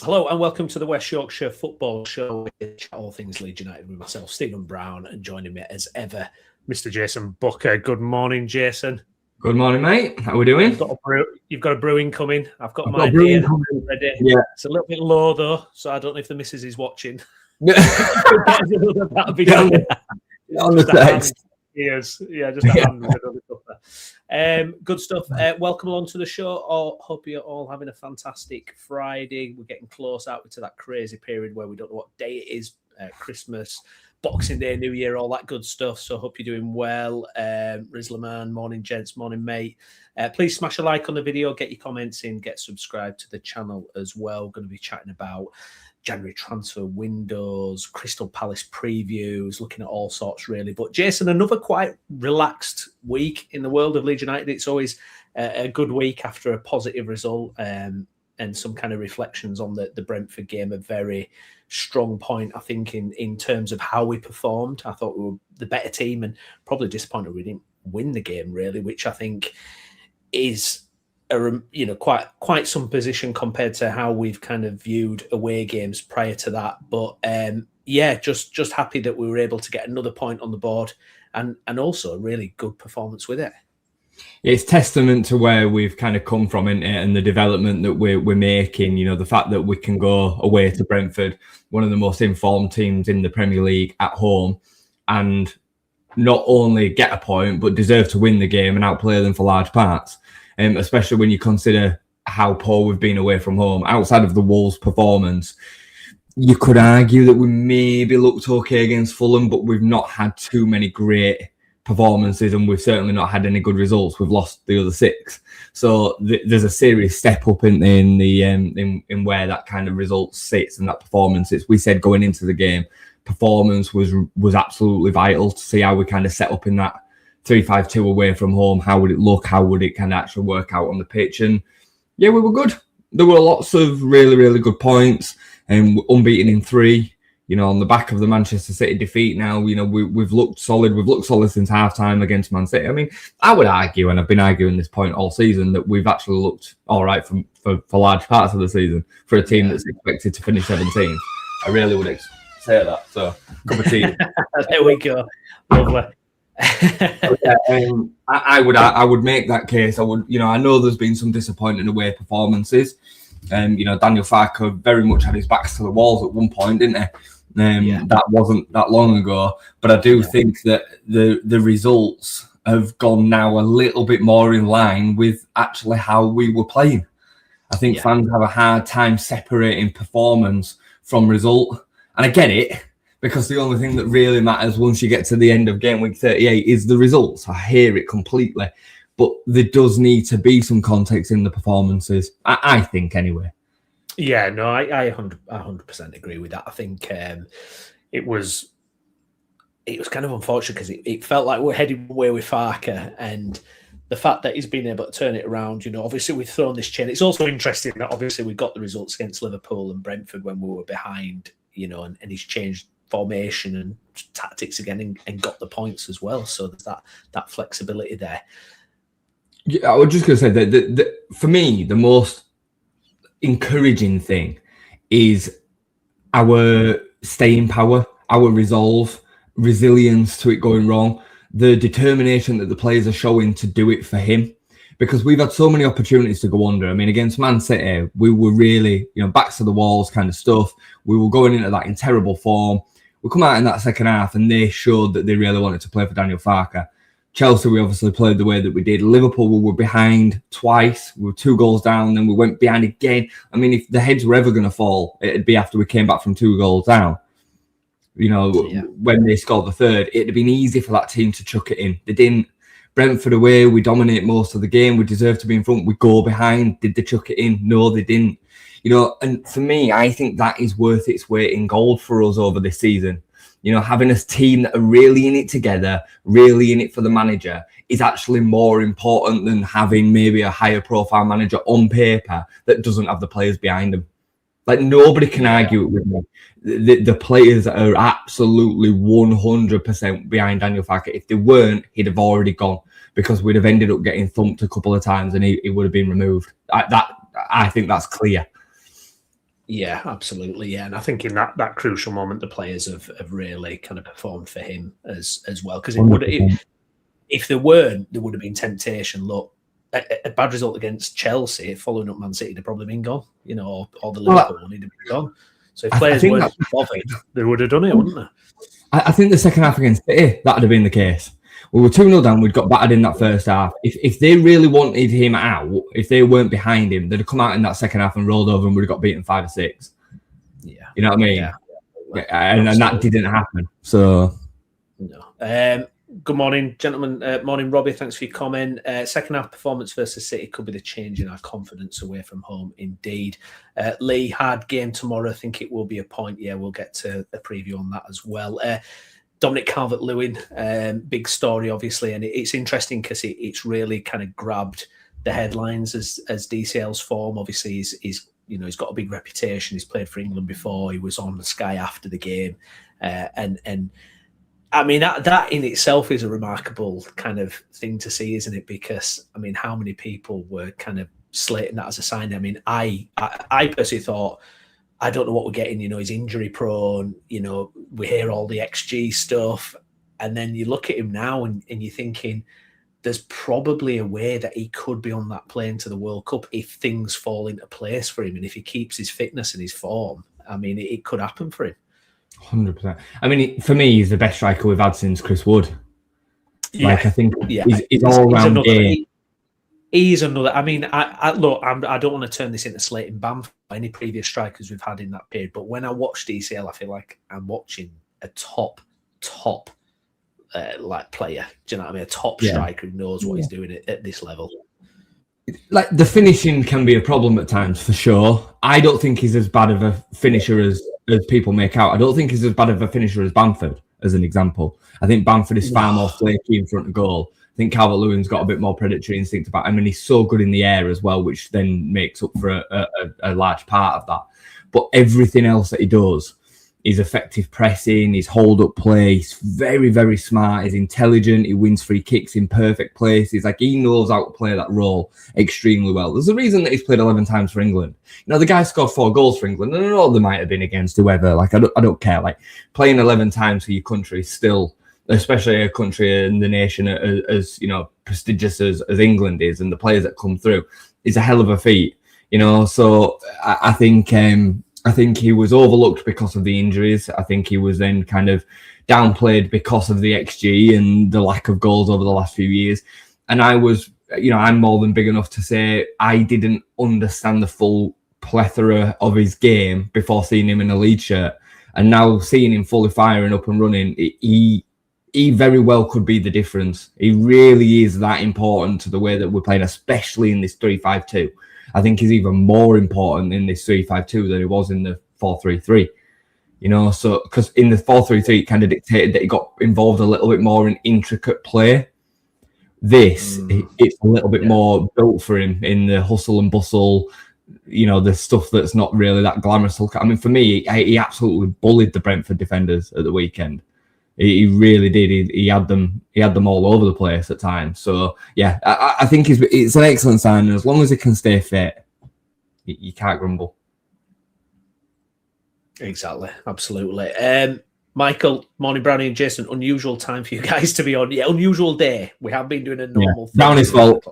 Hello and welcome to the West Yorkshire Football Show, all things Leeds United with myself, Stephen Brown, and joining me as ever, Mr. Jason Booker. Good morning, Jason. Good morning, mate. How are we doing? You've got a brewing coming. I've got my beer ready. Yeah. It's a little bit low though, so I don't know if the missus is watching. That'd be on the text. Yes, yeah, just a hand with another cuppa. Good stuff. Welcome along to the show. Hope you're all having a fantastic Friday. We're getting close out to that crazy period where we don't know what day it is. Christmas, Boxing Day, New Year, all that good stuff. So hope you're doing well. Rizlaman, morning gents, morning mate. Please smash a like on the video, get your comments in, get subscribed to the channel as well. We're going to be chatting about January transfer windows, Crystal Palace previews, looking at all sorts really. But Jason, another quite relaxed week in the world of Leeds United. It's always a good week after a positive result, and some kind of reflections on the Brentford game. A very strong point, I think, in terms of how we performed. I thought we were the better team and probably disappointed we didn't win the game really, which I think is quite some position compared to how we've kind of viewed away games prior to that. But just happy that we were able to get another point on the board and also a really good performance with it. It's testament to where we've kind of come from, isn't it? And the development that we're making. You know, the fact that we can go away to Brentford, one of the most informed teams in the Premier League, at home, and not only get a point but deserve to win the game and outplay them for large parts. Especially when you consider how poor we've been away from home. Outside of the Wolves performance, you could argue that we maybe looked okay against Fulham, but we've not had too many great performances, and we've certainly not had any good results. We've lost the other 6, so there's a serious step up in where that kind of result sits and that performance. We said going into the game, performance was absolutely vital to see how we kind of set up in that 3-5-2 away from home. How would it look? How would it kind of actually work out on the pitch? And yeah, we were good. There were lots of really, really good points, and unbeaten in 3. You know, on the back of the Manchester City defeat now, you know, we've looked solid. We've looked solid since half-time against Man City. I mean, I would argue, and I've been arguing this point all season, that we've actually looked all right for large parts of the season for a team that's expected to finish 17th. I really would say that. So, cup of tea. There we go. Lovely. I would make that case. I would, I know there's been some disappointing away performances. Daniel Farke very much had his backs to the walls at one point, didn't he? That wasn't that long ago, but I do think that the results have gone now a little bit more in line with actually how we were playing. I think fans have a hard time separating performance from result, and I get it, because the only thing that really matters once you get to the end of game week 38 is the results. I hear it completely, but there does need to be some context in the performances, I think, anyway. Yeah, no, I 100% agree with that. I think it was kind of unfortunate because it felt like we're heading away with Farke, and the fact that he's been able to turn it around, obviously we've thrown this chain. It's also interesting that obviously we got the results against Liverpool and Brentford when we were behind, and he's changed formation and tactics again and got the points as well. So there's that flexibility there. Yeah, I was just going to say that for me, the most encouraging thing is our staying power, our resolve, resilience to it going wrong, the determination that the players are showing to do it for him. Because we've had so many opportunities to go under. I mean, against Man City, we were really, backs to the walls kind of stuff. We were going into that in terrible form. We come out in that second half and they showed that they really wanted to play for Daniel Farke. Chelsea, we obviously played the way that we did. Liverpool, we were behind twice. We were 2 goals down, then we went behind again. I mean, if the heads were ever going to fall, it'd be after we came back from 2 goals down. When they scored the third, it'd have been easy for that team to chuck it in. They didn't. Brentford away, we dominate most of the game. We deserve to be in front. We go behind. Did they chuck it in? No, they didn't. And for me, I think that is worth its weight in gold for us over this season. Having a team that are really in it together, really in it for the manager, is actually more important than having maybe a higher profile manager on paper that doesn't have the players behind them. Like, nobody can argue it with me. The players are absolutely 100% behind Daniel Farke. If they weren't, he'd have already gone, because we'd have ended up getting thumped a couple of times and he would have been removed. I think that's clear. Yeah, absolutely. Yeah, and I think in that crucial moment, the players have really kind of performed for him as well. Because if there weren't, there would have been temptation. Look, a bad result against Chelsea, following up Man City, they'd probably been gone. Or the Liverpool one, he'd have been gone. So if players weren't bothered, they would have done it, wouldn't they? I think the second half against City, that would have been the case. We were 2-0 down. We'd got battered in that first half. If they really wanted him out, if they weren't behind him, they'd have come out in that second half and rolled over and we'd have got beaten 5 or 6. Yeah. You know what I mean? Yeah. And that didn't happen. So, no. Good morning, gentlemen. Morning, Robbie. Thanks for your comment. Second half performance versus City could be the change in our confidence away from home, indeed. Lee, hard game tomorrow. I think it will be a point. Yeah, we'll get to a preview on that as well. Dominic Calvert-Lewin, big story, obviously, and it's interesting because it's really kind of grabbed the headlines as DCL's form. Obviously, he's got a big reputation. He's played for England before. He was on the Sky after the game, and I mean that in itself is a remarkable kind of thing to see, isn't it? Because I mean, how many people were kind of slating that as a sign? I mean, I personally thought, I don't know what we're getting. He's injury prone. We hear all the XG stuff, and then you look at him now, and you're thinking, there's probably a way that he could be on that plane to the World Cup if things fall into place for him, and if he keeps his fitness and his form. I mean, it could happen for him. 100%. I mean, for me, he's the best striker we've had since Chris Wood. I think he's all round game. He's another. I mean, I don't want to turn this into slating Bamford or any previous strikers we've had in that period, but when I watch DCL, I feel like I'm watching a top like player. Do you know what I mean? A top striker who knows what he's doing at this level. Like, the finishing can be a problem at times, for sure. I don't think he's as bad of a finisher as people make out. I don't think he's as bad of a finisher as Bamford, as an example. I think Bamford is far more flaky in front of goal. I think Calvert-Lewin's got a bit more predatory instinct about him, and he's so good in the air as well, which then makes up for a large part of that. But everything else that he does, his effective pressing, his hold-up play, he's very, very smart, he's intelligent, he wins free kicks in perfect places. Like, he knows how to play that role extremely well. There's a reason that he's played 11 times for England. The guy scored 4 goals for England, and all they might have been against whoever. Like, I don't care. Like, playing 11 times for your country is still, especially a country and the nation as prestigious as England is, and the players that come through, is a hell of a feat. So I think he was overlooked because of the injuries. I think he was then kind of downplayed because of the XG and the lack of goals over the last few years. And I'm more than big enough to say I didn't understand the full plethora of his game before seeing him in a Leeds shirt. And now seeing him fully firing up and running, he very well could be the difference. He really is that important to the way that we're playing, especially in this 3-5-2. I think he's even more important in this 3-5-2 than he was in the 4-3-3. So because in the 4-3-3, it kind of dictated that he got involved a little bit more in intricate play. It's a little bit more built for him in the hustle and bustle, the stuff that's not really that glamorous. I mean, for me, he absolutely bullied the Brentford defenders at the weekend. He really did. He had them all over the place at times. So yeah, I think it's an excellent sign. And as long as he can stay fit, you can't grumble. Exactly, absolutely. Michael, morning, Brownie and Jason. Unusual time for you guys to be on. Yeah, unusual day. We have been doing a normal thing. Brownie's fault.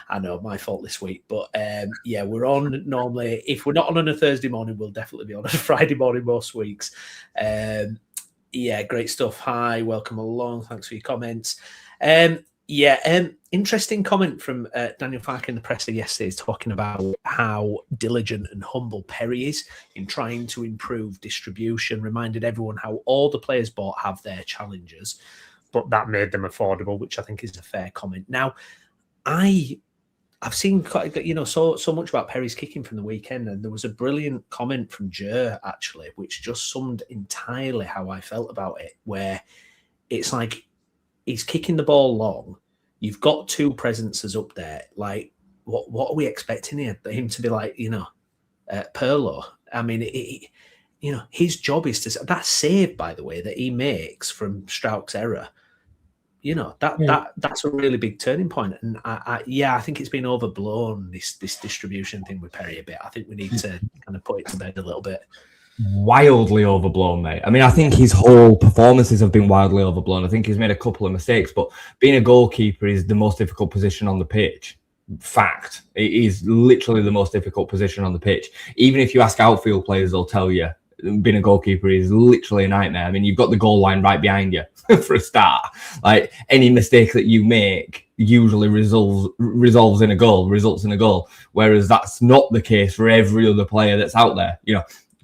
I know, my fault this week. But we're on normally. If we're not on a Thursday morning, we'll definitely be on a Friday morning most weeks. Great stuff. Hi, welcome along. Thanks for your comments. Interesting comment from Daniel Farke in the presser yesterday, talking about how diligent and humble Perry is in trying to improve distribution. Reminded everyone how all the players bought have their challenges, but that made them affordable, which I think is a fair comment. Now, I've seen quite, so much about Perry's kicking from the weekend, and there was a brilliant comment from Jay, actually, which just summed entirely how I felt about it, where it's like he's kicking the ball long. You've got 2 presences up there. Like, what are we expecting here? Him to be like, Perlo. I mean, his job is to... That save, by the way, that he makes from Strauch's error, that's a really big turning point. And I think it's been overblown, this distribution thing with Perry a bit. I think we need to kind of put it to bed a little bit. Wildly overblown, mate. I mean, I think his whole performances have been wildly overblown. I think he's made a couple of mistakes, but being a goalkeeper is the most difficult position on the pitch. Fact. It is literally the most difficult position on the pitch. Even if you ask outfield players, they'll tell you being a goalkeeper is literally a nightmare. I mean, you've got the goal line right behind you for a start. Like, any mistake that you make usually results in a goal, whereas that's not the case for every other player that's out there.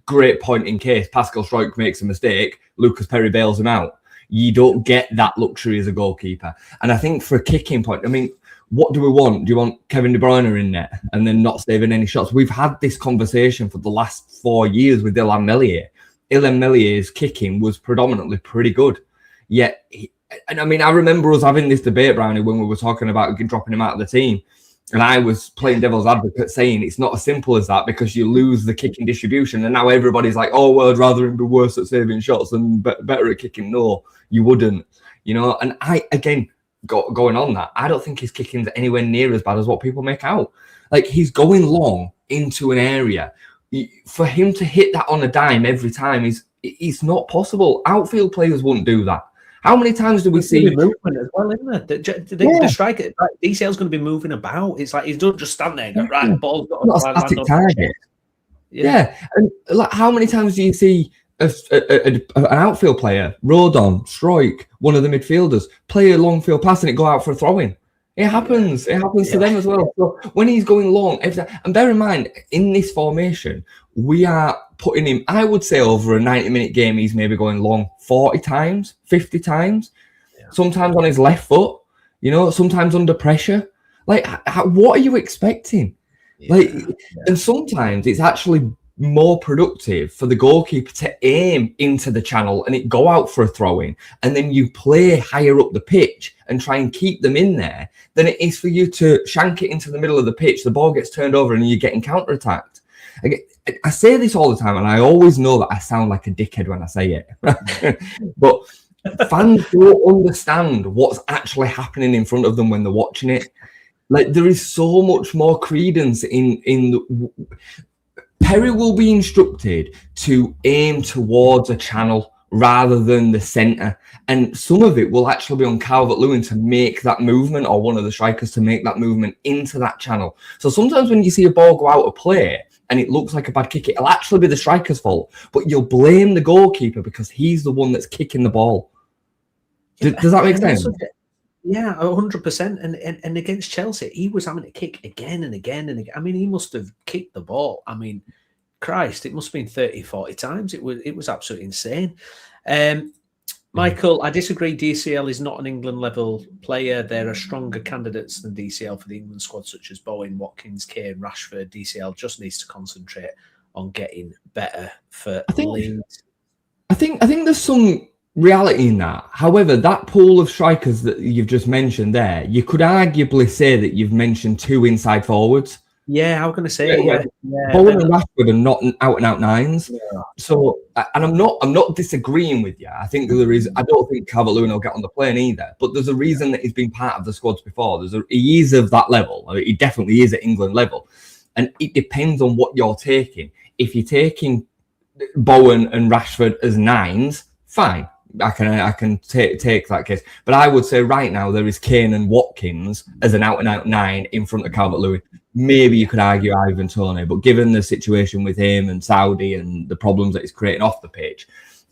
Great point in case Pascal Struijk makes a mistake, Lucas Perry bails him out. You don't get that luxury as a goalkeeper. And I think for a kicking point, I mean, what do we want? Do you want Kevin De Bruyne in net and then not saving any shots? We've had this conversation for the last 4 years with Illan Meslier. Illan Mellier's kicking was predominantly pretty good. Yet, I remember us having this debate, Browney, when we were talking about dropping him out of the team. And I was playing devil's advocate saying it's not as simple as that because you lose the kicking distribution. And now everybody's like, oh, well, I'd rather him be worse at saving shots than better at kicking. No, you wouldn't. And going on that, I don't think his kicking's anywhere near as bad as what people make out. Like, he's going long into an area. For him to hit that on a dime every time it's not possible. Outfield players wouldn't do that. How many times do we see movement as well, isn't there? The striker, DCL's going to be moving about. It's like he's not just stand there and go, right, the ball's got not a static target. Yeah. And like, how many times do you see an outfield player, Rodon, Struijk, one of the midfielders, play a long field pass and it go out for a throw-in? It happens. It happens to them as well. So when he's going long, and bear in mind, in this formation, we are putting him, I would say over a 90-minute game, he's maybe going long 40 times, 50 times, sometimes on his left foot, sometimes under pressure. Like, what are you expecting? And sometimes it's actually more productive for the goalkeeper to aim into the channel and it go out for a throw-in, and then you play higher up the pitch and try and keep them in there, than it is for you to shank it into the middle of the pitch, the ball gets turned over and you're getting counter-attacked. I say this all the time, and I always know that I sound like a dickhead when I say it. But fans don't understand what's actually happening in front of them when they're watching it. Like, there is so much more credence in Perry will be instructed to aim towards a channel rather than the centre. And some of it will actually be on Calvert-Lewin to make that movement, or one of the strikers to make that movement into that channel. So sometimes when you see a ball go out of play and it looks like a bad kick, it'll actually be the striker's fault. But you'll blame the goalkeeper because he's the one that's kicking the ball. Does that make sense? Yeah, 100%. And against Chelsea, he was having to kick again and again and again. I mean, he must have kicked the ball. I mean, Christ, it must have been 30, 40 times. It was absolutely insane. Michael, I disagree. DCL is not an England-level player. There are stronger candidates than DCL for the England squad, such as Bowen, Watkins, Kane, Rashford. DCL just needs to concentrate on getting better for Leeds. I think there's some reality in that. However, that pool of strikers that you've just mentioned there, you could arguably say that you've mentioned two inside forwards. Yeah, I was going to say, Bowen and Rashford are not out-and-out nines. Yeah. So, and I'm not disagreeing with you. I think there is. I don't think Calvert-Lewin will get on the plane either. But there's a reason that he's been part of the squads before. He is of that level. I mean, he definitely is at England level, and it depends on what you're taking. If you're taking Bowen and Rashford as nines, fine. I can take that case. But I would say right now there is Kane and Watkins as an out-and-out nine in front of Calvert-Lewin. Maybe you could argue Ivan Toney, but given the situation with him and Saudi and the problems that he's creating off the pitch,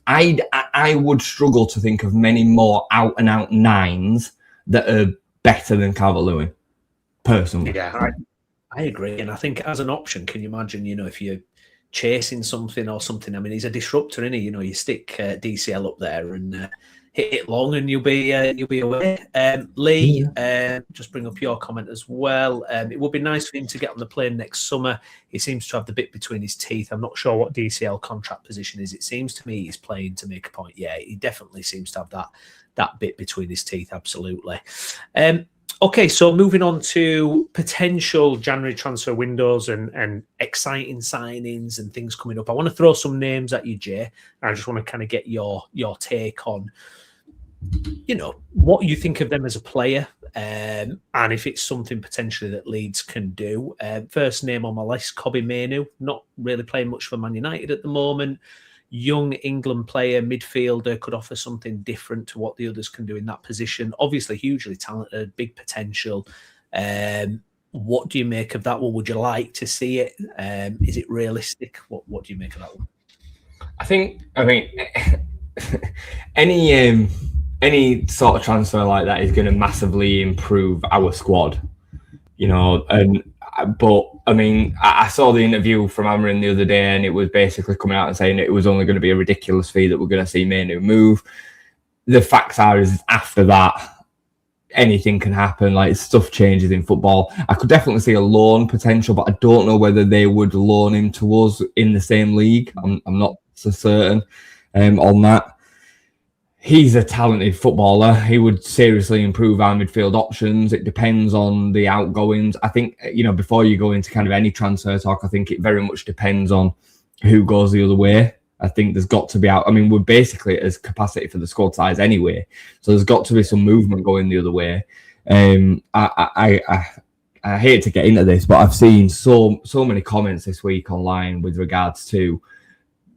I would struggle to think of many more out-and-out nines that are better than Calvert-Lewin, personally. Yeah, I agree. And I think as an option, can you imagine, if you're chasing something or something, I mean, he's a disruptor, isn't he? You stick DCL up there and hit it long and you'll be away. Lee, just bring up your comment as well. It would be nice for him to get on the plane next summer. He seems to have the bit between his teeth. I'm not sure what DCL contract position is. It seems to me he's playing to make a point. Yeah, he definitely seems to have that bit between his teeth. Absolutely. Okay, so moving on to potential January transfer windows and exciting signings and things coming up. I want to throw some names at you, Jay. I just want to kind of get your take on what you think of them as a player, and if it's something potentially that Leeds can do. First name on my list, Kobbie Mainoo, not really playing much for Man United at the moment. Young England player, midfielder, could offer something different to what the others can do in that position. Obviously, hugely talented, big potential. What do you make of that one? Would you like to see it? Is it realistic? What do you make of that one? I mean, any sort of transfer like that is going to massively improve our squad, but I mean, I saw the interview from Amrin the other day, and it was basically coming out and saying it was only going to be a ridiculous fee that we're going to see Mainoo move. The facts are, is after that, anything can happen. Like, stuff changes in football. I could definitely see a loan potential, but I don't know whether they would loan him to us in the same league. I'm not so certain on that. He's a talented footballer. He would seriously improve our midfield options. It depends on the outgoings. I think, before you go into kind of any transfer talk, I think it very much depends on who goes the other way. I think there's got to be we're basically at capacity for the squad size anyway. So there's got to be some movement going the other way. I hate to get into this, but I've seen so many comments this week online with regards to,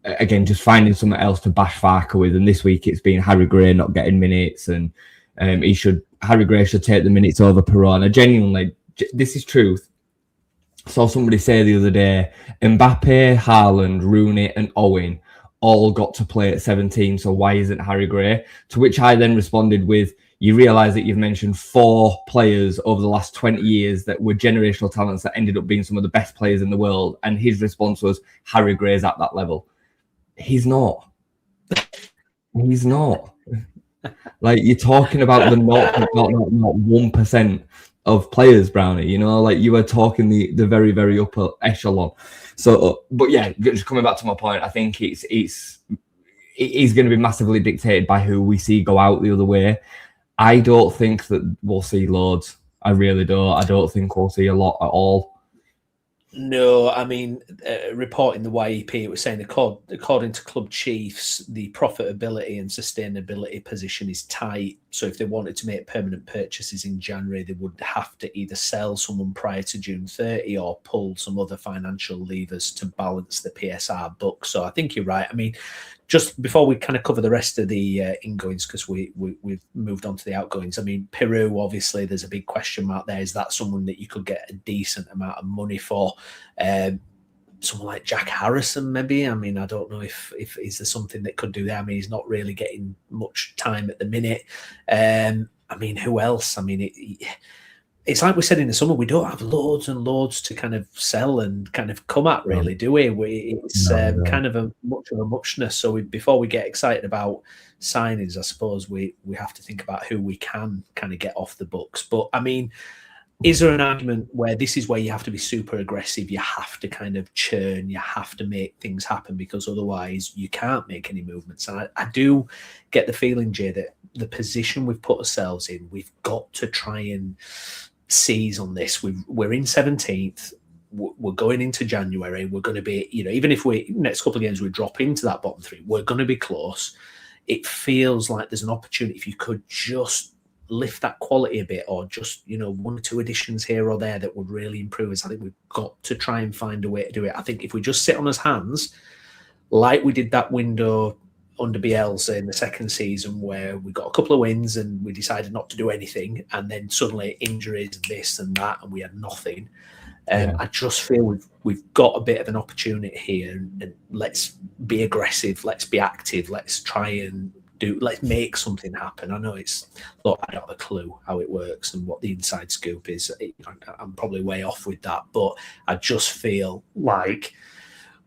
again, just finding something else to bash Farker with. And this week it's been Harry Gray not getting minutes, and Harry Gray should take the minutes over Perron. Genuinely, this is truth. Saw somebody say the other day, Mbappe, Haaland, Rooney and Owen all got to play at 17, so why isn't Harry Gray? To which I then responded with, you realise that you've mentioned 4 players over the last 20 years that were generational talents that ended up being some of the best players in the world, and his response was, Harry Gray's at that level. He's not. He's not. Like, you're talking about the 1% of players, Browney. You are talking the very, very upper echelon. So, but yeah, just coming back to my point, I think it is going to be massively dictated by who we see go out the other way. I don't think that we'll see loads. I really don't. I don't think we'll see a lot at all. No, I mean, reporting the YEP, it was saying according to club chiefs, the profitability and sustainability position is tight. So if they wanted to make permanent purchases in January, they would have to either sell someone prior to June 30 or pull some other financial levers to balance the PSR book. So I think you're right. I mean, just before we kind of cover the rest of the ingoings, because we've moved on to the outgoings. I mean, Peru, obviously, there's a big question mark there. Is that someone that you could get a decent amount of money for? Someone like Jack Harrison, maybe. I mean, I don't know if is there something that could do that. I mean, he's not really getting much time at the minute. I mean, who else? I mean, it's like we said in the summer, we don't have loads and loads to kind of sell and kind of come at, really, do we? It's kind of a muchness. So before we get excited about signings, I suppose we have to think about who we can kind of get off the books. But I mean, is there an argument where this is where you have to be super aggressive? You have to kind of churn, you have to make things happen, because otherwise you can't make any movements. And I do get the feeling, Jay, that the position we've put ourselves in, we've got to try and seize on this. We're in 17th. We're going into January. We're going to be, even if next couple of games we drop into that bottom 3, we're going to be close. It feels like there's an opportunity if you could just lift that quality a bit, or just 1 or 2 additions here or there that would really improve us. I think we've got to try and find a way to do it. I think if we just sit on his hands, like we did that window under Bielsa in the second season, where we got a couple of wins and we decided not to do anything, and then suddenly injuries, this and that, and we had nothing. I just feel we've got a bit of an opportunity here, and let's be aggressive, let's be active, let's try and let's make something happen. I know I don't have a clue how it works and what the inside scoop is. I'm probably way off with that, but I just feel like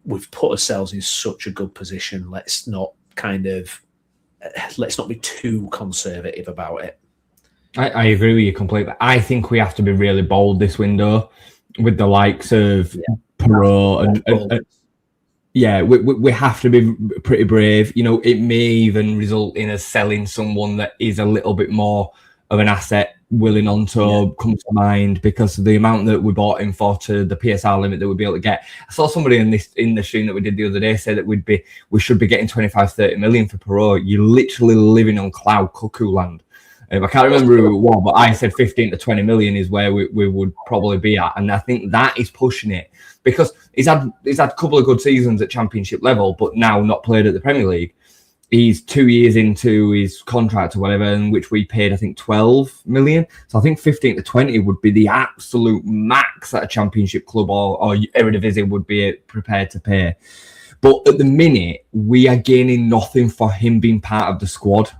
we've put ourselves in such a good position. Let's not be too conservative about it. I agree with you completely. I think we have to be really bold this window with the likes of Perot and we have to be pretty brave. It may even result in us selling someone that is a little bit more of an asset Willing Onto comes to mind because of the amount that we bought him for to the PSR limit that we'd be able to get. I saw somebody in the stream that we did the other day say that we should be getting 25-30 million for Perrault. You're literally living on cloud cuckoo land. I can't remember who it was, but I said 15 to 20 million is where we would probably be at, and I think that is pushing it because he's had a couple of good seasons at Championship level, but now not played at the Premier League. He's 2 years into his contract or whatever, in which we paid, I think, 12 million. So I think 15 to 20 would be the absolute max that a Championship club or Eredivisie would be prepared to pay. But at the minute, we are gaining nothing for him being part of the squad.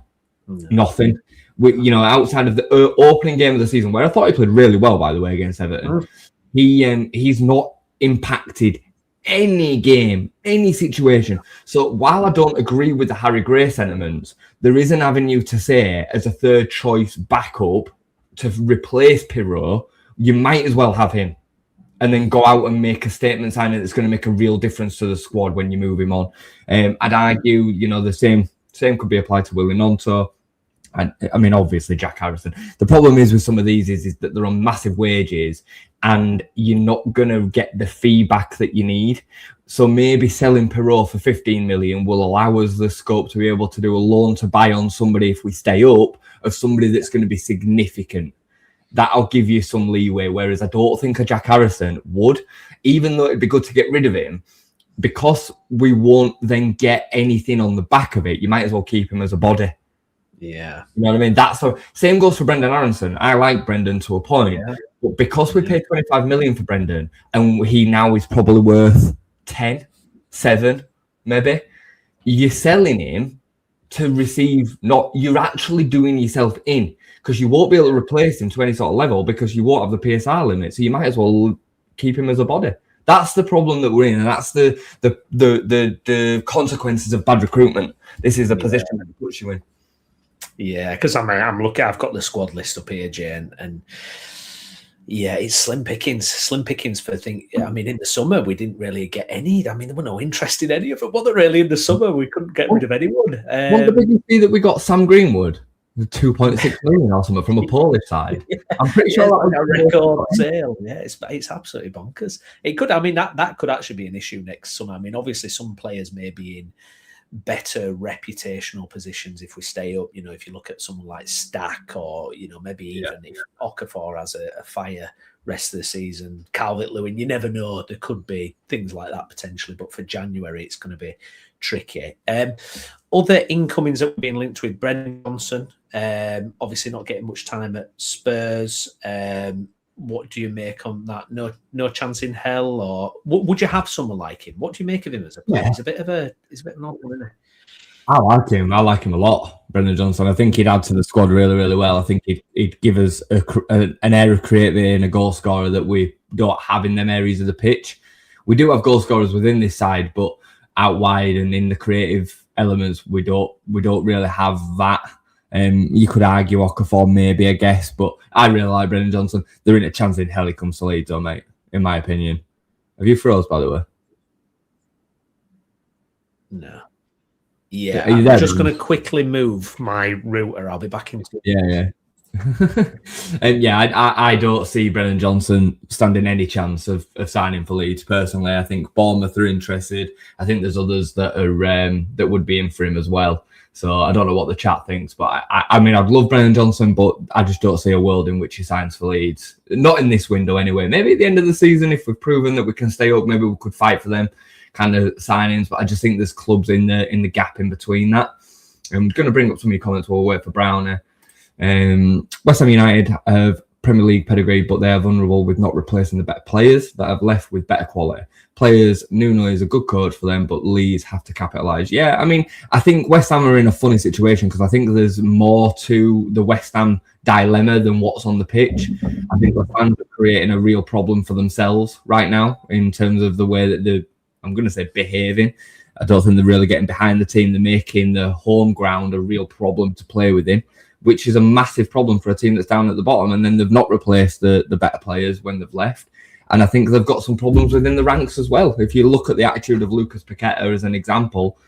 Nothing. Outside of the opening game of the season, where I thought he played really well, by the way, against Everton, he's not impacted any game, any situation. So while I don't agree with the Harry Gray sentiments, there is an avenue to say, as a third choice backup to replace Perrault, you might as well have him and then go out and make a statement signing that's going to make a real difference to the squad when you move him on. I'd argue, the same could be applied to Willing Onto. I mean, obviously, Jack Harrison. The problem is with some of these is that they're on massive wages and you're not going to get the feedback that you need. So maybe selling Perrault for 15 million will allow us the scope to be able to do a loan to buy on somebody if we stay up of somebody that's going to be significant. That'll give you some leeway, whereas I don't think a Jack Harrison would, even though it'd be good to get rid of him, because we won't then get anything on the back of it. You might as well keep him as a body. Yeah. You know what I mean? Same goes for Brendan Aronson. I like Brendan to a point, but because we paid 25 million for Brendan and he now is probably worth 10, 7, maybe, you're selling him to receive you're actually doing yourself in because you won't be able to replace him to any sort of level because you won't have the PSR limit. So you might as well keep him as a body. That's the problem that we're in, and that's the consequences of bad recruitment. This is a position that puts you in. Yeah, because I'm looking. I've got the squad list up here, Jay, and it's slim pickings for things. I mean, in the summer we didn't really get any. I mean, there were no interest in any of it. Wasn't really in the summer? We couldn't get rid of anyone. Did you see that we got Sam Greenwood, 2.6 million or something from a Polish side? I'm pretty sure that was a record sale. Yeah, it's absolutely bonkers. It could. I mean, that could actually be an issue next summer. I mean, obviously some players may be in better reputational positions if we stay up. If you look at someone like Stack or maybe even if Okafor has a fire rest of the season, Calvert-Lewin, you never know, there could be things like that potentially, but for January it's going to be tricky. Other incomings that have been linked with Brendan Johnson, obviously not getting much time at Spurs. What do you make on that? No chance in hell, or would you have someone like him? What do you make of him as a player? He's a bit of an odd one, isn't he? I like him. I like him a lot, Brendan Johnson. I think he'd add to the squad really, really well. I think he'd give us an air of creativity and a goal scorer that we don't have in them areas of the pitch. We do have goal scorers within this side, but out wide and in the creative elements, we don't really have that. You could argue Okafor maybe, I guess, but I really like Brendan Johnson. There ain't a chance in hell he comes to Leeds, though, mate, in my opinion. Have you froze, by the way? No. Yeah, I'm just going to quickly move my router. I'll be back in. Yeah. And I don't see Brendan Johnson standing any chance of signing for Leeds personally. I think Bournemouth are interested. I think there's others that are that would be in for him as well. So I don't know what the chat thinks, but I mean, I'd love Brendan Johnson, but I just don't see a world in which he signs for Leeds. Not in this window anyway. Maybe at the end of the season, if we've proven that we can stay up, maybe we could fight for them kind of signings. But I just think there's clubs in the gap in between that. I'm going to bring up some of your comments while we wait for Browney. West Ham United have Premier League pedigree, but they are vulnerable with not replacing the better players that have left with better quality. Players, Nuno is a good coach for them, but Leeds have to capitalise. Yeah, I mean, I think West Ham are in a funny situation because I think there's more to the West Ham dilemma than what's on the pitch. I think the fans are creating a real problem for themselves right now in terms of the way that they're, I'm going to say, behaving. I don't think they're really getting behind the team. They're making the home ground a real problem to play within, which is a massive problem for a team that's down at the bottom. And then they've not replaced the better players when they've left. And I think they've got some problems within the ranks as well. If you look at the attitude of Lucas Paqueta as an example,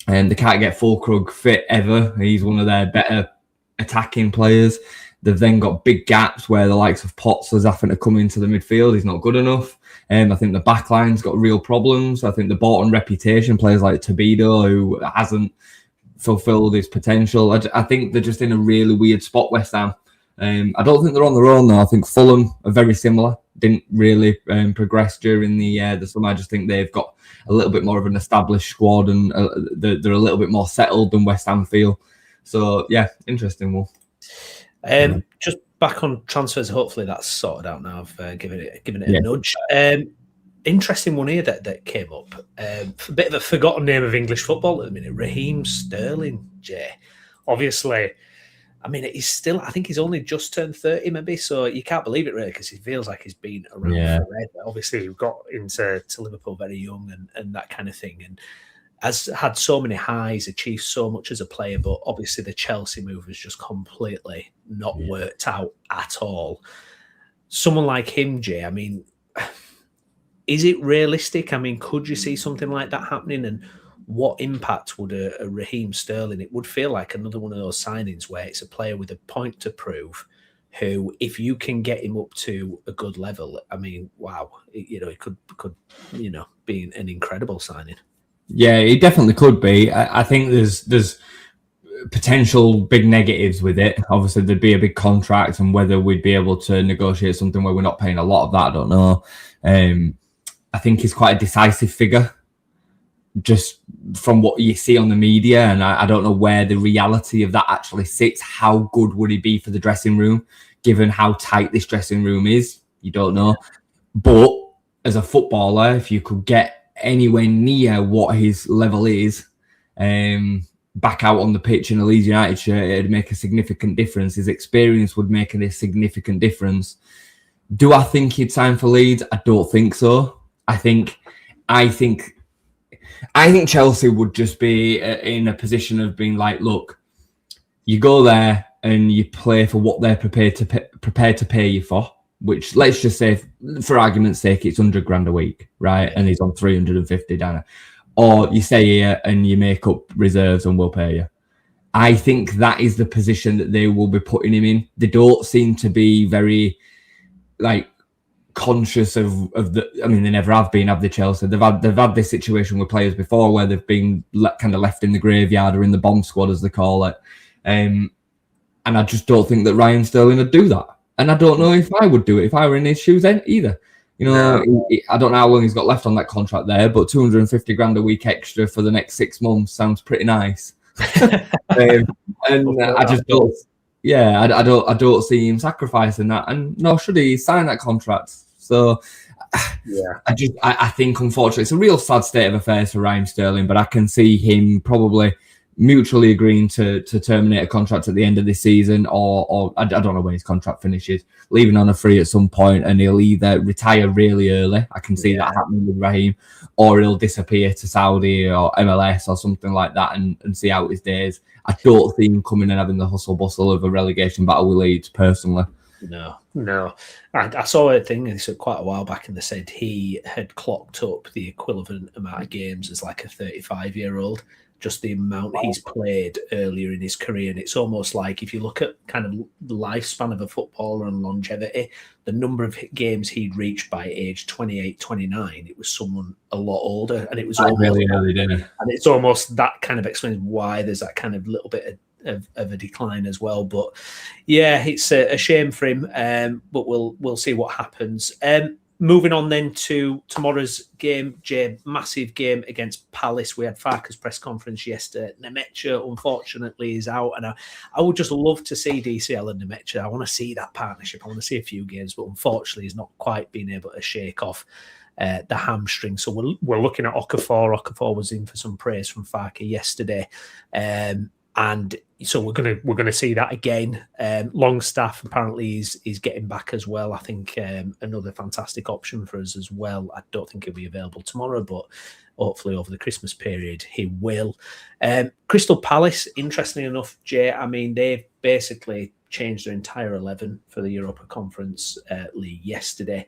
and they can't get Fulkrug fit ever. He's one of their better attacking players. They've then got big gaps where the likes of Potts is having to come into the midfield. He's not good enough. I think the back line's got real problems. I think the bought on reputation, players like Tobido, who hasn't fulfilled his potential. I think they're just in a really weird spot, West Ham. I don't think they're on their own, though. I think Fulham are very similar. Didn't really progress during the summer. I just think they've got a little bit more of an established squad, and they're a little bit more settled than West Ham feel. So, yeah, interesting one. Just back on transfers, hopefully that's sorted out now. I've given it a nudge. Interesting one here that came up. A bit of a forgotten name of English football at the minute, Raheem Sterling, Jay. Obviously, I mean, I think he's only just turned 30 maybe, so you can't believe it really because he feels like he's been around forever. Obviously, he got into Liverpool very young and that kind of thing, and has had so many highs, achieved so much as a player, but obviously the Chelsea move has just completely not worked out at all. Someone like him, Jay, I mean, is it realistic? I mean, could you see something like that happening? And what impact would a Raheem Sterling? It would feel like another one of those signings where it's a player with a point to prove, who, if you can get him up to a good level, I mean, wow, it could be an incredible signing. Yeah, it definitely could be. I think there's potential big negatives with it. Obviously, there'd be a big contract, and whether we'd be able to negotiate something where we're not paying a lot of that, I don't know. I think he's quite a decisive figure, just from what you see on the media, and I don't know where the reality of that actually sits. How good would he be for the dressing room, given how tight this dressing room is? You don't know. But as a footballer, if you could get anywhere near what his level is, back out on the pitch in a Leeds United shirt, it'd make a significant difference. His experience would make a significant difference. Do I think he'd sign for Leeds? I don't think so. I think Chelsea would just be in a position of being like, look, you go there and you play for what they're prepared to pay you for, which, let's just say, for argument's sake, it's 100 grand a week, right? And he's on 350 down. Or you stay here and you make up reserves and we'll pay you. I think that is the position that they will be putting him in. They don't seem to be very, conscious of the. I mean, they never have been, have they, Chelsea? They've had this situation with players before where they've been kind of left in the graveyard or in the bomb squad, as they call it. And I just don't think that Raheem Sterling would do that. And I don't know if I would do it if I were in his shoes either. I don't know how long he's got left on that contract there, but 250 grand a week extra for the next 6 months sounds pretty nice. I just don't. Yeah, I don't see him sacrificing that, and nor should he sign that contract. So, yeah, I think, unfortunately, it's a real sad state of affairs for Raheem Sterling. But I can see him probably mutually agreeing to terminate a contract at the end of this season, or I don't know when his contract finishes, leaving on a free at some point, and he'll either retire really early. I can see that happening with Raheem, or he'll disappear to Saudi or MLS or something like that and see out his days. I don't see him coming and having the hustle bustle of a relegation battle with Leeds, personally. No. I saw a thing quite a while back, and they said he had clocked up the equivalent amount of games as like a 35-year-old, just the amount he's played earlier in his career. And it's almost like, if you look at kind of the lifespan of a footballer and longevity, the number of games he'd reached by age 28, 29, it was someone a lot older. And it was really early, didn't it? And it's almost that kind of explains why there's that kind of little bit of a decline as well. But yeah, it's a shame for him, but we'll see what happens. Moving on then to tomorrow's game, Jay, massive game against Palace. We had Farke's press conference yesterday. Nemecha, unfortunately, is out, and I would just love to see DCL and Nemecha. I want to see that partnership. I want to see a few games, but unfortunately, he's not quite been able to shake off the hamstring. So we're looking at Okafor. Okafor was in for some praise from Farke yesterday, and so we're gonna see that again. Longstaff apparently is getting back as well. I think another fantastic option for us as well. I don't think he'll be available tomorrow, but hopefully over the Christmas period he will. Crystal Palace, interestingly enough, Jay, I mean, they've basically changed their entire 11 for the Europa Conference League yesterday.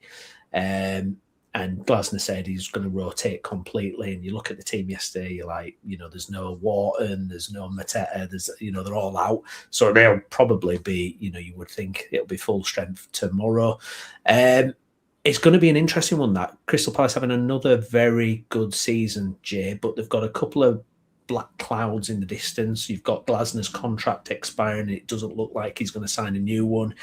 And Glasner said he's going to rotate completely. And you look at the team yesterday, you're like, there's no Wharton, there's no Mateta, they're all out. So they'll probably be, you would think it'll be full strength tomorrow. It's going to be an interesting one, that Crystal Palace having another very good season, Jay, but they've got a couple of black clouds in the distance. You've got Glasner's contract expiring. It doesn't look like he's going to sign a new one.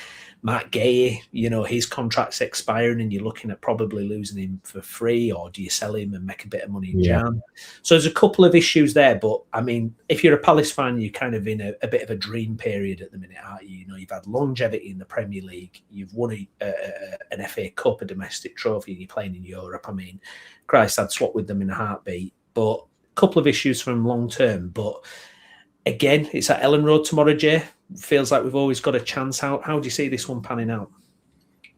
Matt Gay, his contract's expiring and you're looking at probably losing him for free, or do you sell him and make a bit of money in Jan? So there's a couple of issues there, but I mean, if you're a Palace fan, you're kind of in a bit of a dream period at the minute, aren't you? You've had longevity in the Premier League. You've won an FA Cup, a domestic trophy, and you're playing in Europe. I mean, Christ, I'd swap with them in a heartbeat. But couple of issues from long term, but again, it's at Ellen Road tomorrow, Jay. Feels like we've always got a chance. How do you see this one panning out?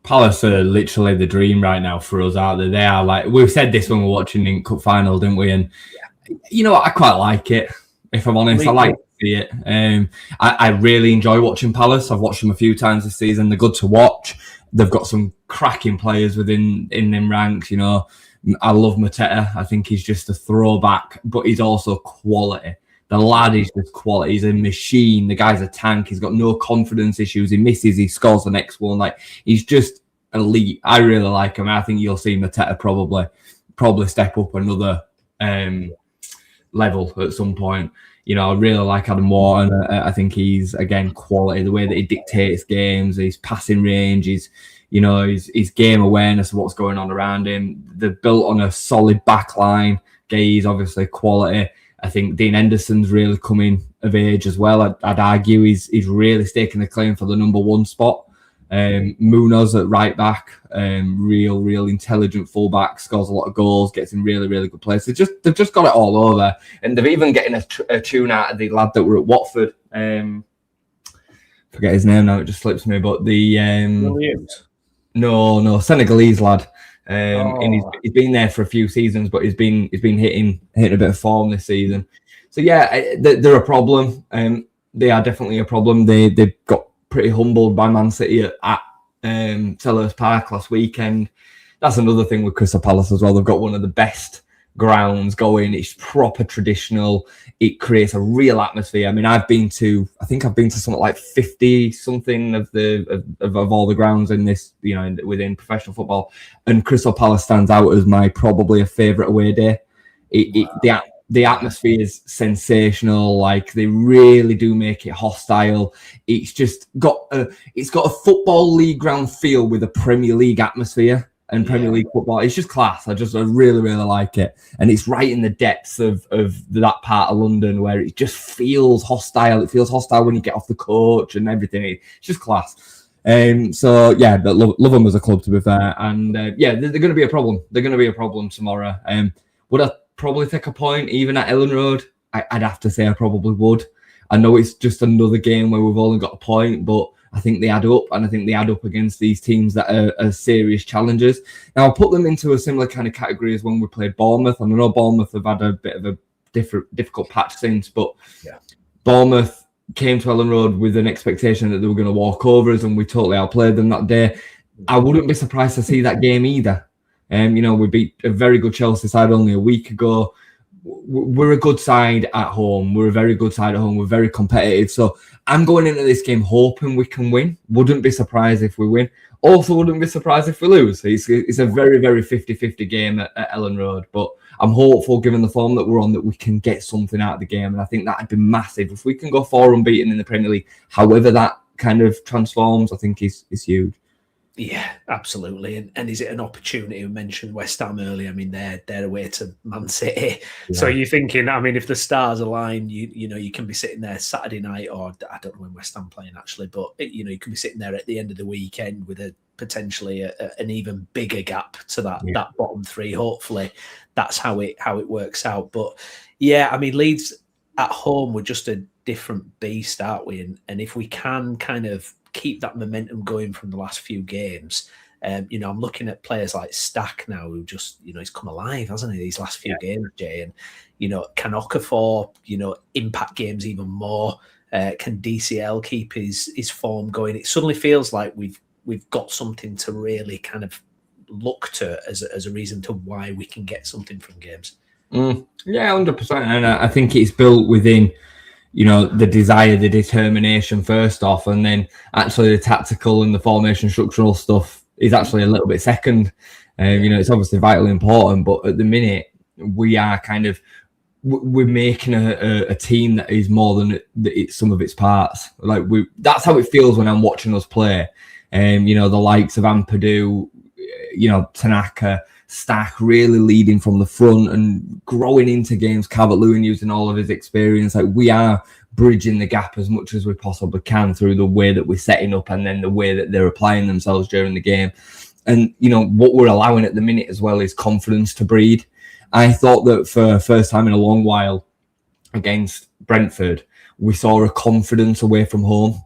Palace are literally the dream right now for us, aren't they? They are, like, we've said this when we were watching the Cup final, didn't we? And you know what, I quite like it, if I'm honest. I like to see it. I really enjoy watching Palace. I've watched them a few times this season. They're good to watch. They've got some cracking players in them ranks, I love Mateta. I think he's just a throwback, but he's also quality. The lad is just quality. He's a machine. The guy's a tank. He's got no confidence issues. He misses, he scores the next one. Like, he's just elite. I really like him. I think you'll see Mateta probably step up another level at some point. I really like Adam Wharton. I think he's, again, quality. The way that he dictates games, his passing range, his game awareness of what's going on around him. They're built on a solid back line. Gay's obviously quality. I think Dean Henderson's really coming of age as well. I'd argue he's really staking the claim for the number one spot. Munoz at right back, real intelligent fullback, scores a lot of goals, gets in really, really good places. They've just got it all over. And they've even getting a tune out of the lad that were at Watford. Forget his name now, it just slips me, but No, Senegalese lad. And he's been there for a few seasons, but he's been hitting a bit of form this season. So yeah, they're a problem. They are definitely a problem. They got pretty humbled by Man City at Selhurst Park last weekend. That's another thing with Crystal Palace as well. They've got one of the best grounds going. It's proper traditional. It creates a real atmosphere. I mean, I've been to something like 50 something of all the grounds in this, within professional football, and Crystal Palace stands out as my probably a favourite away day. The atmosphere is sensational. Like, they really do make it hostile. It's just got a football league ground feel with a Premier League atmosphere. And Premier League football, it's just class. I really, really like it. And it's right in the depths of that part of London where it just feels hostile. It feels hostile when you get off the coach and everything. It's just class. So, yeah, but love them as a club, to be fair. And, they're going to be a problem. They're going to be a problem tomorrow. Would I probably take a point, even at Ellen Road? I'd have to say I probably would. I know it's just another game where we've only got a point, but I think they add up, and I think they add up against these teams that are serious challengers. Now, I'll put them into a similar kind of category as when we played Bournemouth. And I know Bournemouth have had a bit of a difficult patch since, but Bournemouth came to Ellen Road with an expectation that they were going to walk over us, and we totally outplayed them that day. I wouldn't be surprised to see that game either. We beat a very good Chelsea side only a week ago. We're a good side at home. We're a very good side at home. We're very competitive. So I'm going into this game hoping we can win. Wouldn't be surprised if we win. Also wouldn't be surprised if we lose. It's a very, very 50-50 game at Ellen Road. But I'm hopeful, given the form that we're on, that we can get something out of the game. And I think that'd be massive. If we can go 4 unbeaten in the Premier League, however that kind of transforms, I think is huge. Yeah, absolutely. And is it an opportunity? We mentioned West Ham earlier. I mean, they're away to Man City. Yeah. So you're thinking, I mean, if the stars align, you can be sitting there Saturday night, or I don't know when West Ham playing actually, but you can be sitting there at the end of the weekend with a potentially an even bigger gap to that bottom 3. Hopefully, that's how it works out. But yeah, I mean, Leeds at home were just a different beast, aren't we? And if we can kind of keep that momentum going from the last few games, I'm looking at players like Stack now, who just, he's come alive, hasn't he, these last few games, Jay? And, can Okafor, impact games even more? Can DCL keep his form going? It suddenly feels like we've got something to really kind of look to as a reason to why we can get something from games. Yeah, 100%. And I think it's built within, the desire, the determination first off, and then actually the tactical and the formation structural stuff is actually a little bit second. It's obviously vitally important, but at the minute we are we're making a team that is more than it's some of its parts. Like that's how it feels when I'm watching us play. The likes of Ampadu, Tanaka, Stack really leading from the front and growing into games. Calvert-Lewin using all of his experience. Like we are bridging the gap as much as we possibly can through the way that we're setting up and then the way that they're applying themselves during the game. And, what we're allowing at the minute as well is confidence to breed. I thought that for the first time in a long while against Brentford, we saw a confidence away from home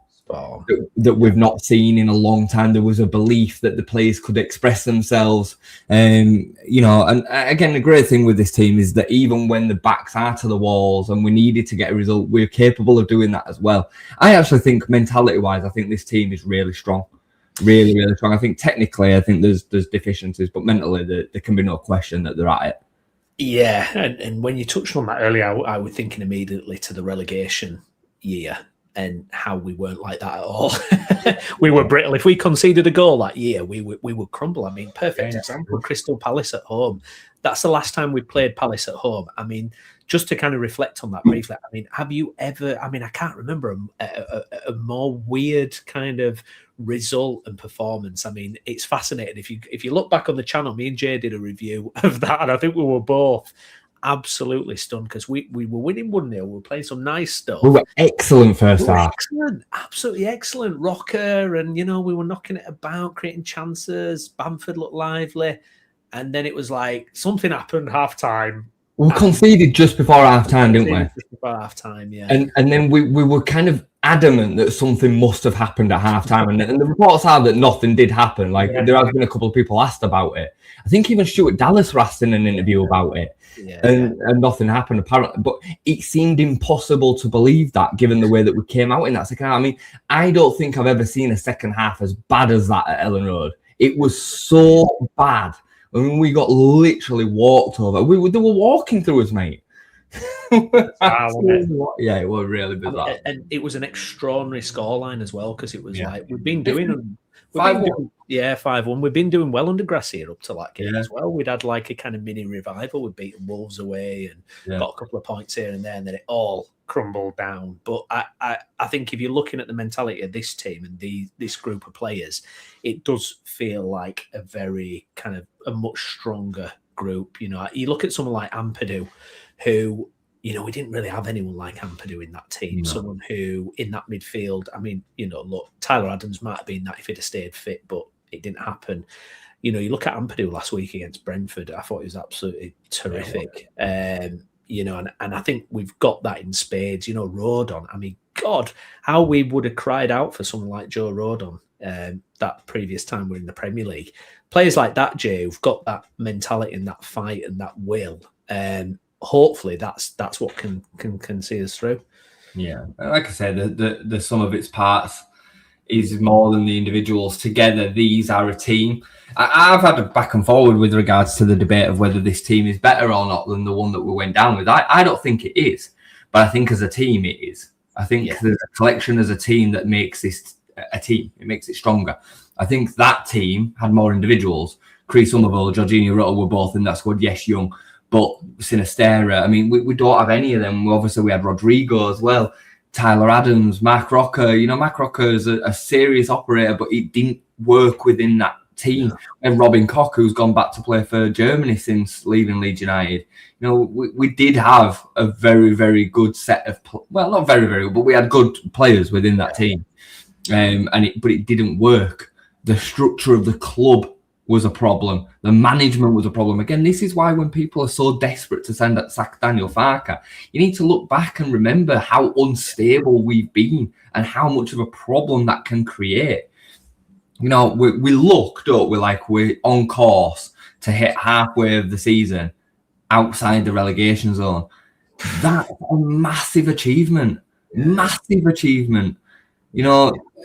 that we've not seen in a long time. There was a belief that the players could express themselves. And again, the great thing with this team is that even when the backs are to the walls and we needed to get a result, we're capable of doing that as well. I actually think mentality-wise, I think this team is really strong. Really, really strong. I think technically, there's deficiencies, but mentally, there can be no question that they're at it. Yeah, and when you touched on that earlier, I was thinking immediately to the relegation year and how we weren't like that at all. We were brittle. If we conceded a goal that year, we would crumble. I mean, perfect example, Crystal Palace at home. That's the last time we played Palace at home. I mean, just to kind of reflect on that briefly, I mean, have you ever, I can't remember a more weird kind of result and performance. I mean, it's fascinating. If you look back on the channel, me and Jay did a review of that, and I think we were both absolutely stunned because we were winning 1-0. We were playing some nice stuff. We were excellent first half. Excellent, absolutely excellent. Rocker, and we were knocking it about, creating chances. Bamford looked lively, and then it was like something happened half time. We conceded just before half time, didn't we? Just before half time, yeah. And then we were kind of adamant that something must have happened at half time, and the reports are that nothing did happen. Like there has been a couple of people asked about it. I think even Stuart Dallas was asked in an interview about it, and nothing happened apparently. But it seemed impossible to believe that, given the way that we came out in that second half. I mean, I don't think I've ever seen a second half as bad as that at Ellen Road. It was so bad. I mean, we got literally walked over. They were walking through us, mate. Yeah, it was really bizarre. And it was an extraordinary scoreline as well, because it was like we've been doing 5-1. 5-1. We've been doing well under Gracia up to that game as well. We'd had like a kind of mini revival. We'd beaten Wolves away and got a couple of points here and there, and then it all crumbled down. But I think if you're looking at the mentality of this team and this group of players, it does feel like a very kind of a much stronger group. You look at someone like Ampadu, who, we didn't really have anyone like Ampadu in that team. No. Someone who, in that midfield, I mean, look, Tyler Adams might have been that if he'd have stayed fit, but it didn't happen. You look at Ampadu last week against Brentford, I thought he was absolutely terrific. And I think we've got that in spades. Rodon, I mean, God, how we would have cried out for someone like Joe Rodon that previous time we're in the Premier League. Players like that, Jay, who've got that mentality and that fight and that will. Hopefully that's what can see us through. Yeah, like I said, the sum of its parts is more than the individuals. Together, these are a team. I've had a back and forward with regards to the debate of whether this team is better or not than the one that we went down with. I don't think it is, but I think as a team it is. I think there's a collection as a team that makes this a team. It makes it stronger. I think that team had more individuals. Chris Somerville, Jorginho Rutter were both in that squad. Yes, young. But Sinistera, I mean, we don't have any of them. Obviously, we had Rodrigo as well, Tyler Adams, Mark Rocker. Mark Rocker is a serious operator, but it didn't work within that team. And Robin Koch, who's gone back to play for Germany since leaving Leeds United. We did have a very, very good set of, well, not very, very good, but we had good players within that team. But it didn't work. The structure of the club was a problem. The management was a problem. Again, this is why when people are so desperate to sack Daniel Farke, you need to look back and remember how unstable we've been and how much of a problem that can create. We look, don't we, like we're on course to hit halfway of the season outside the relegation zone. That's a massive achievement. Massive achievement.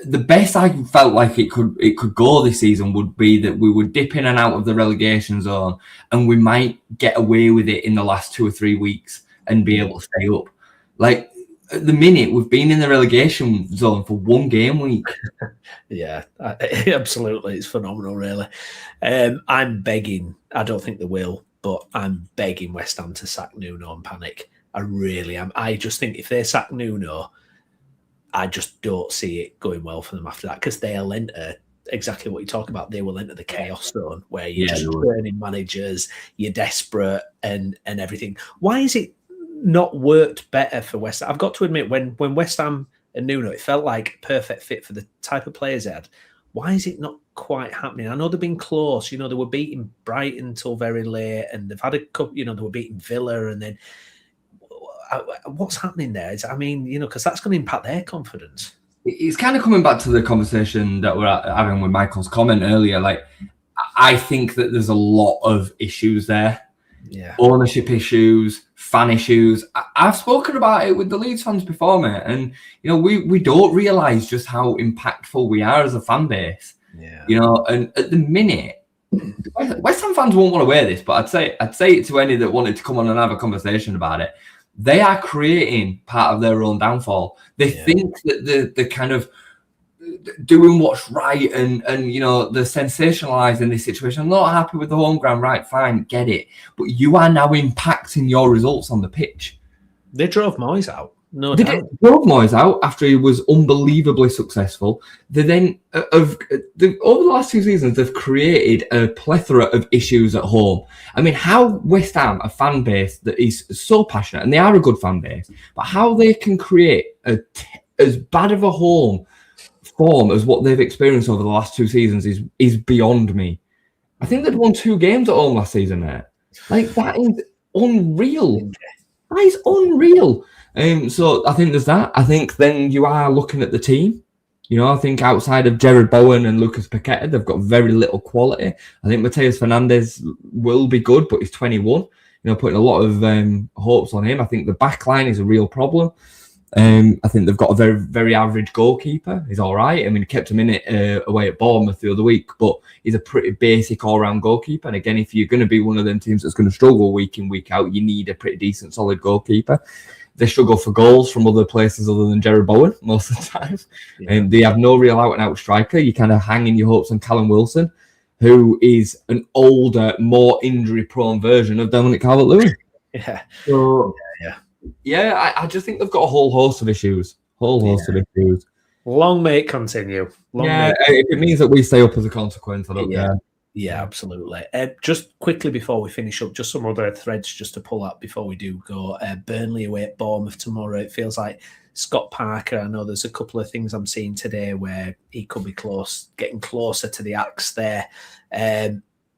The best I felt like it could go this season would be that we would dip in and out of the relegation zone, and we might get away with it in the last 2 or 3 weeks and be able to stay up. Like at the minute, we've been in the relegation zone for 1 game week. Yeah, absolutely, it's phenomenal, really. I'm begging. I don't think they will, but I'm begging West Ham to sack Nuno and panic. I really am. I just think if they sack Nuno, I just don't see it going well for them after that, because they'll enter exactly what you talk about. They will enter the chaos zone where you're just turning managers, you're desperate and everything. Why is it not worked better for West Ham? I've got to admit, when West Ham and Nuno, it felt like a perfect fit for the type of players they had. Why is it not quite happening? I know they've been close. They were beating Brighton till very late, and they've had a couple, they were beating Villa, and then what's happening there? Because that's going to impact their confidence. It's kind of coming back to the conversation that we're having with Michael's comment earlier. Like, I think that there's a lot of issues there. Yeah. Ownership issues, fan issues. I've spoken about it with the Leeds fans before, mate. And, we don't realise just how impactful we are as a fan base. Yeah. And at the minute, West Ham fans won't want to wear this, but I'd say it to any that wanted to come on and have a conversation about it. They are creating part of their own downfall. They think that they're kind of doing what's right and they're sensationalizing this situation. I'm not happy with the home ground, right? Fine, get it. But you are now impacting your results on the pitch. They drove Moyes out. No they doubt. drove Moyes out after he was unbelievably successful. They then, over the last 2 seasons, they've created a plethora of issues at home. I mean, how West Ham, a fan base that is so passionate, and they are a good fan base, but how they can create as bad of a home form as what they've experienced over the last 2 seasons is beyond me. I think they'd won 2 games at home last season, mate. Like, that is unreal. That is unreal. So I think there's that. I think then you are looking at the team. I think outside of Jared Bowen and Lucas Paqueta, they've got very little quality. I think Mateus Fernandes will be good, but he's 21. Putting a lot of hopes on him. I think the back line is a real problem. I think they've got a very, very average goalkeeper. He's all right. I mean, he kept him in it away at Bournemouth the other week, but he's a pretty basic all-round goalkeeper. And again, if you're going to be one of them teams that's going to struggle week in, week out, you need a pretty decent, solid goalkeeper. They struggle for goals from other places other than Jared Bowen most of the time. Yeah. They have no real out-and-out striker. You kind of hanging your hopes on Callum Wilson, who is an older, more injury-prone version of Dominic Calvert-Lewin. Yeah. So, I just think they've got a whole host of issues. Long may it continue. If it means that we stay up as a consequence, I don't care. Yeah, absolutely. Just quickly before we finish up, just some other threads just to pull up before we do go. Burnley away at Bournemouth tomorrow. It feels like Scott Parker, I know there's a couple of things I'm seeing today where he could be getting closer to the axe there.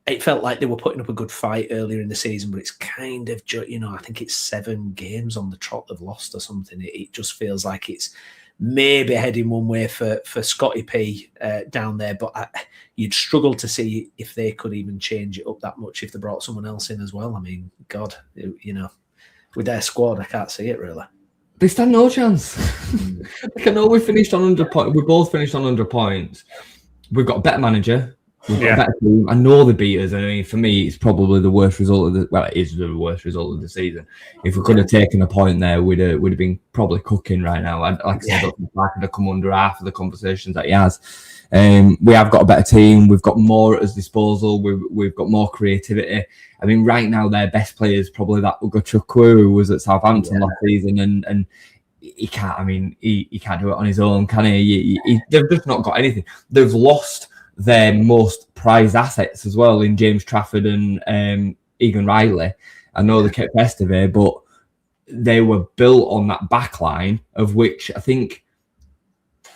It felt like they were putting up a good fight earlier in the season, but it's kind of, I think it's 7 games on the trot they've lost or something. It just feels like it's maybe heading one way for Scotty P down there, but you'd struggle to see if they could even change it up that much if they brought someone else in as well. I mean, God, with their squad, I can't see it really. They stand no chance. I know we finished on under points. We both finished on under points. We've got a better manager. We've got a better team. I know the beaters. I mean, for me, it's probably the worst result of it is the worst result of the season. If we could have taken a point there, we'd have been probably cooking right now. Like I said, I don't think I could have come under half of the conversations that he has. We have got a better team. We've got more at his disposal. We've got more creativity. I mean, right now, their best player is probably that Ugochukwu who was at Southampton last season, and he can't. I mean, he can't do it on his own, can he? They've just not got anything. They've lost their most prized assets as well in James Trafford and Egan Riley. I know they kept Esteve, but they were built on that back line, of which I think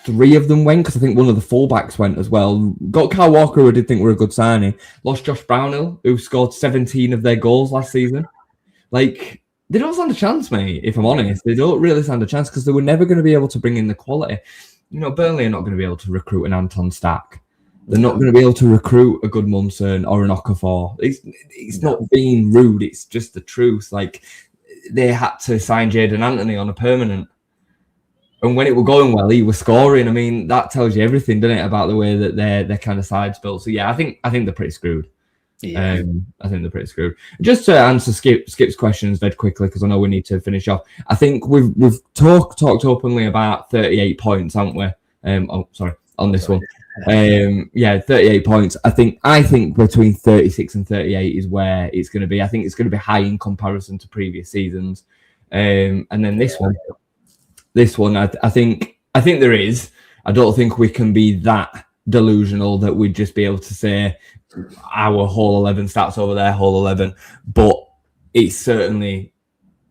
3 of them went, because I think one of the fullbacks went as well. Got Kyle Walker, who I did think were a good signing. Lost Josh Brownhill, who scored 17 of their goals last season. Like, they don't stand a chance, mate, if I'm honest. They don't really stand a chance because they were never going to be able to bring in the quality. Burnley are not going to be able to recruit an Anton Stack. They're not going to be able to recruit a good Munson or an Okafor. It's not being rude. It's just the truth. Like, they had to sign Jadon Anthony on a permanent. And when it were going well, he was scoring. I mean, that tells you everything, doesn't it, about the way that their kind of side's built. So yeah, I think they're pretty screwed. Yeah. I think they're pretty screwed. Just to answer Skip's questions very quickly, because I know we need to finish off. I think we've talked openly about 38 points, haven't we? On this one. 38 points. I think between 36 and 38 is where it's going to be. I think it's going to be high in comparison to previous seasons. And then this one, I think there is. I don't think we can be that delusional that we'd just be able to say our whole 11 stats over their whole 11, but it's certainly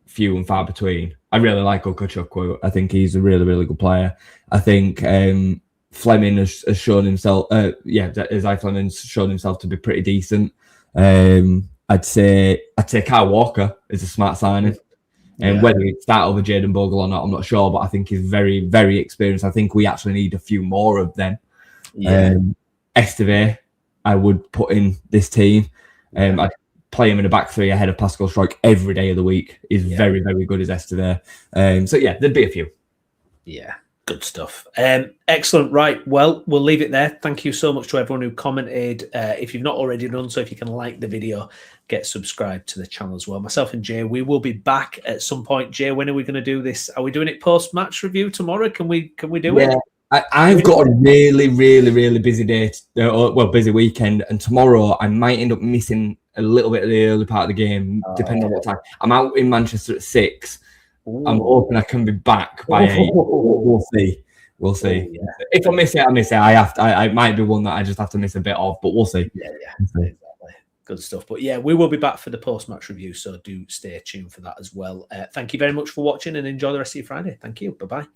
few and far between. I really like Ukachukwu. I think he's a really, really good player. I think Fleming has shown himself, Isaiah Fleming's shown himself to be pretty decent. I'd say Kyle Walker is a smart signing. And whether he'd start over Jayden Bogle or not, I'm not sure, but I think he's very, very experienced. I think we actually need a few more of them. Esteve, I would put in this team. I'd play him in a back three ahead of Pascal Struijk every day of the week. He's very, very good as Esteve. So yeah, there'd be a few. Yeah. Good stuff. Excellent. Right. Well, we'll leave it there. Thank you so much to everyone who commented. If you've not already done so, if you can like the video, get subscribed to the channel as well. Myself and Jay, we will be back at some point. Jay, when are we going to do this? Are we doing it post-match review tomorrow? Can we do it? I've got a really, really, really busy day. Busy weekend. And tomorrow I might end up missing a little bit of the early part of the game, depending on what time. I'm out in Manchester at 6. Ooh. I'm hoping I can be back by 8. We'll see. Yeah. If I miss it, I miss it. I might be one that I just have to miss a bit of, but we'll see. Yeah, exactly. Good stuff. But yeah, we will be back for the post-match review, so do stay tuned for that as well. Thank you very much for watching and enjoy the rest of your Friday. Thank you. Bye-bye.